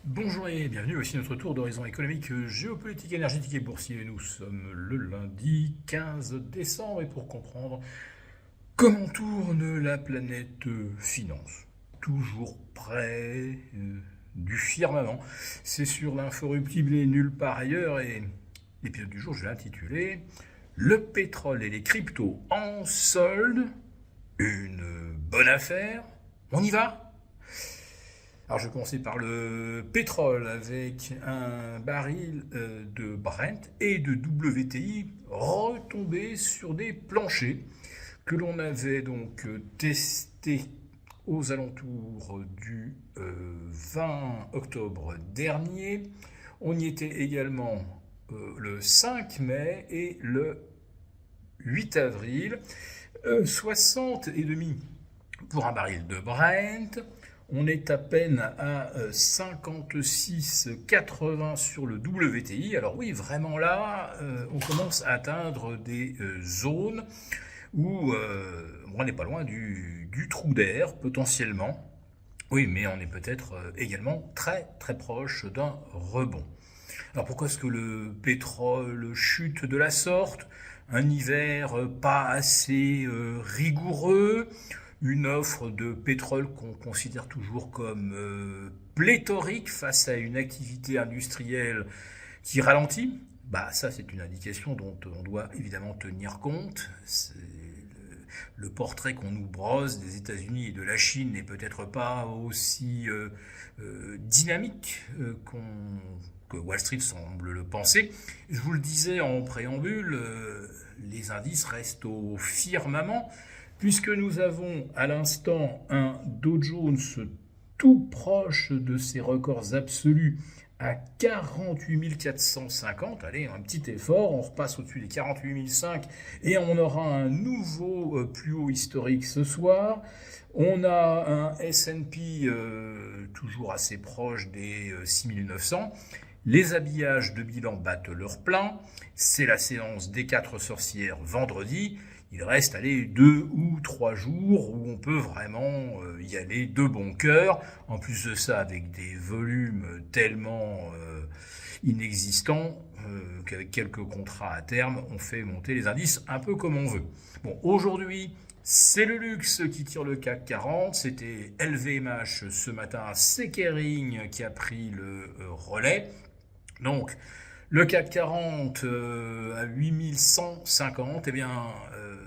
Bonjour et bienvenue, voici notre tour d'horizon économique, géopolitique, énergétique et boursier. Nous sommes le lundi 15 décembre et pour comprendre comment tourne la planète finance, toujours près du firmament, c'est sur l'inforruptible et nulle part ailleurs et l'épisode du jour je l'ai intitulé Le pétrole et les cryptos en solde, une bonne affaire, on y va? Alors je vais commencer par le pétrole avec un baril de Brent et de WTI retombé sur des planchers que l'on avait donc testés aux alentours du 20 octobre dernier. On y était également le 5 mai et le 8 avril. 60,5 pour un baril de Brent. On est à peine à 56,80 sur le WTI. Alors oui, vraiment là, on commence à atteindre des zones où on n'est pas loin du trou d'air potentiellement. Oui, mais on est peut-être également très très proche d'un rebond. Alors pourquoi est-ce que le pétrole chute de la sorte? Un hiver pas assez rigoureux, une offre de pétrole qu'on considère toujours comme pléthorique face à une activité industrielle qui ralentit. Bah ça c'est une indication dont on doit évidemment tenir compte. Le portrait qu'on nous brosse des États-Unis et de la Chine n'est peut-être pas aussi dynamique que Wall Street semble le penser. Je vous le disais en préambule, les indices restent au firmament, puisque nous avons à l'instant un Dow Jones tout proche de ses records absolus à 48 450. Allez, un petit effort, on repasse au-dessus des 48 500 et on aura un nouveau plus haut historique ce soir. On a un S&P toujours assez proche des 6900. Les habillages de bilan battent leur plein. C'est la séance des 4 sorcières vendredi. Il reste 2 ou 3 jours où on peut vraiment y aller de bon cœur. En plus de ça, avec des volumes tellement inexistants qu'avec quelques contrats à terme, on fait monter les indices un peu comme on veut. Bon, aujourd'hui, c'est le luxe qui tire le CAC 40. C'était LVMH ce matin, c'est Kering qui a pris le relais. Donc, le CAC 40 à 8150, eh bien,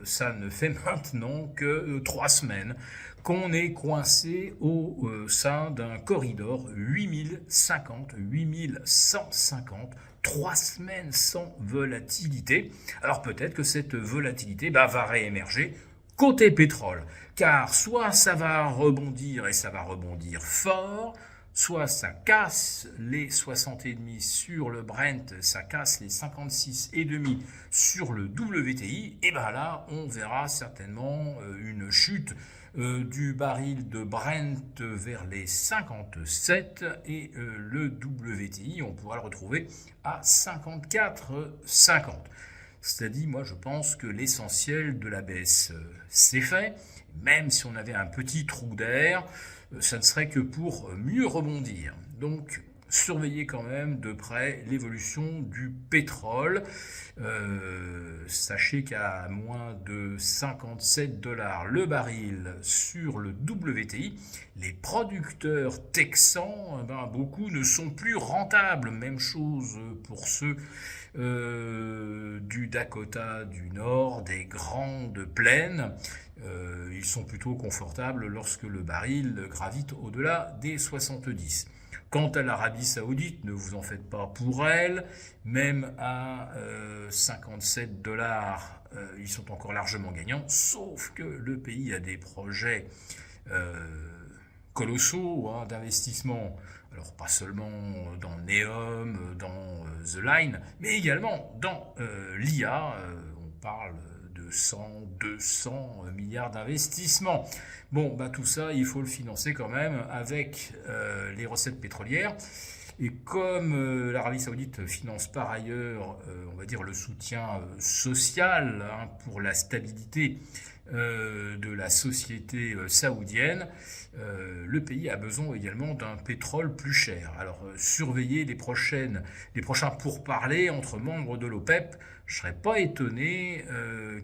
ça ne fait maintenant que 3 semaines qu'on est coincé au sein d'un corridor 8050, 8150, 3 semaines sans volatilité. Alors peut-être que cette volatilité va réémerger côté pétrole, car soit ça va rebondir et ça va rebondir fort, soit ça casse les 60,5 sur le Brent, ça casse les 56,5 sur le WTI, et bien là, on verra certainement une chute du baril de Brent vers les 57 et le WTI, on pourra le retrouver à 54,50. C'est-à-dire, moi je pense que l'essentiel de la baisse c'est fait, même si on avait un petit trou d'air, ça ne serait que pour mieux rebondir. Donc, surveillez quand même de près l'évolution du pétrole. Sachez qu'à moins de 57 dollars le baril sur le WTI, les producteurs texans, beaucoup ne sont plus rentables. Même chose pour ceux du Dakota du Nord, des grandes plaines. Ils sont plutôt confortables lorsque le baril gravite au-delà des 70. Quant à l'Arabie Saoudite, ne vous en faites pas pour elle, même à 57 dollars, ils sont encore largement gagnants, sauf que le pays a des projets colossaux d'investissement. Alors pas seulement dans Neom, dans The Line, mais également dans l'IA. On parle de 100, 200 milliards d'investissements. Bon, tout ça, il faut le financer quand même avec les recettes pétrolières. Et comme l'Arabie Saoudite finance par ailleurs, on va dire, le soutien social pour la stabilité de la société saoudienne, le pays a besoin également d'un pétrole plus cher. Alors surveillez les prochains pourparlers entre membres de l'OPEP. Je ne serais pas étonné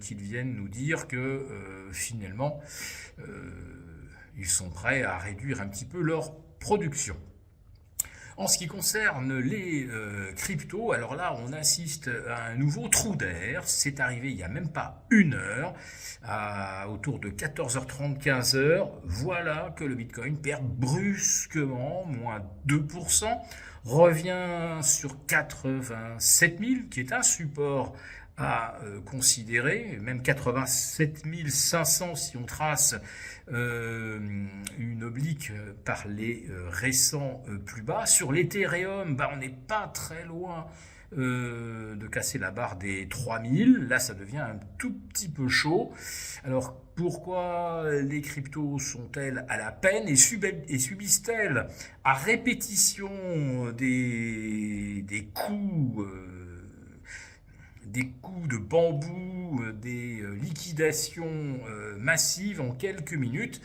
qu'ils viennent nous dire que finalement ils sont prêts à réduire un petit peu leur production. En ce qui concerne les cryptos, alors là on assiste à un nouveau trou d'air. C'est arrivé il n'y a même pas une heure, autour de 14h30, 15h. Voilà que le Bitcoin perd brusquement, moins 2%, revient sur 87 000, qui est un support à considérer, même 87 500 si on trace une oblique par les récents plus bas. Sur l'Ethereum, on n'est pas très loin de casser la barre des 3000. Là, ça devient un tout petit peu chaud. Alors, pourquoi les cryptos sont-elles à la peine et subissent-elles à répétition des coups de bambou, des liquidations massives en quelques minutes?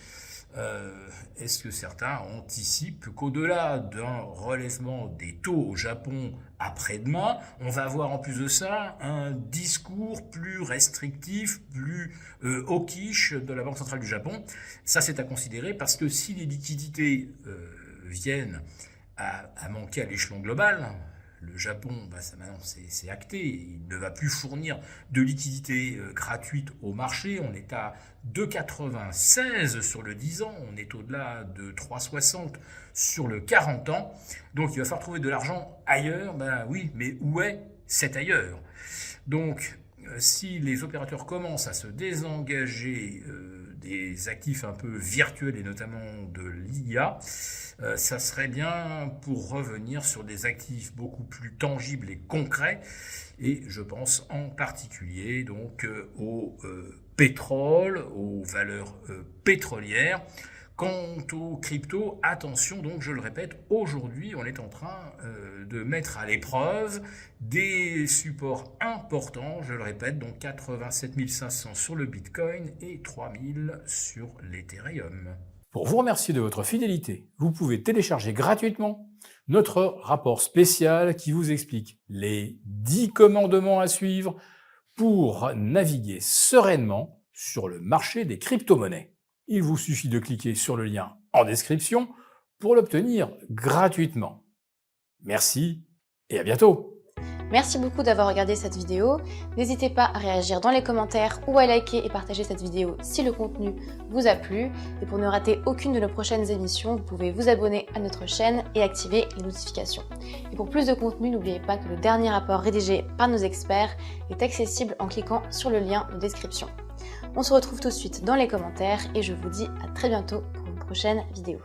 Est-ce que certains anticipent qu'au-delà d'un relèvement des taux au Japon après-demain, on va avoir en plus de ça un discours plus restrictif, plus hawkish de la Banque centrale du Japon? Ça, c'est à considérer, parce que si les liquidités viennent à manquer à l'échelon global, le Japon, ça maintenant c'est acté, il ne va plus fournir de liquidités gratuites au marché. On est à 2,96 sur le 10 ans, on est au-delà de 3,60 sur le 40 ans. Donc il va falloir trouver de l'argent ailleurs. Oui, mais où est cet ailleurs? Donc si les opérateurs commencent à se désengager des actifs un peu virtuels et notamment de l'IA, ça serait bien pour revenir sur des actifs beaucoup plus tangibles et concrets, et je pense en particulier donc au pétrole, aux valeurs pétrolières. Quant aux cryptos, attention, donc je le répète, aujourd'hui on est en train de mettre à l'épreuve des supports importants, je le répète, donc 87 500 sur le Bitcoin et 3000 sur l'Ethereum. Pour vous remercier de votre fidélité, vous pouvez télécharger gratuitement notre rapport spécial qui vous explique les 10 commandements à suivre pour naviguer sereinement sur le marché des crypto-monnaies. Il vous suffit de cliquer sur le lien en description pour l'obtenir gratuitement. Merci et à bientôt. Merci beaucoup d'avoir regardé cette vidéo. N'hésitez pas à réagir dans les commentaires ou à liker et partager cette vidéo si le contenu vous a plu. Et pour ne rater aucune de nos prochaines émissions, vous pouvez vous abonner à notre chaîne et activer les notifications. Et pour plus de contenu, n'oubliez pas que le dernier rapport rédigé par nos experts est accessible en cliquant sur le lien de description. On se retrouve tout de suite dans les commentaires et je vous dis à très bientôt pour une prochaine vidéo.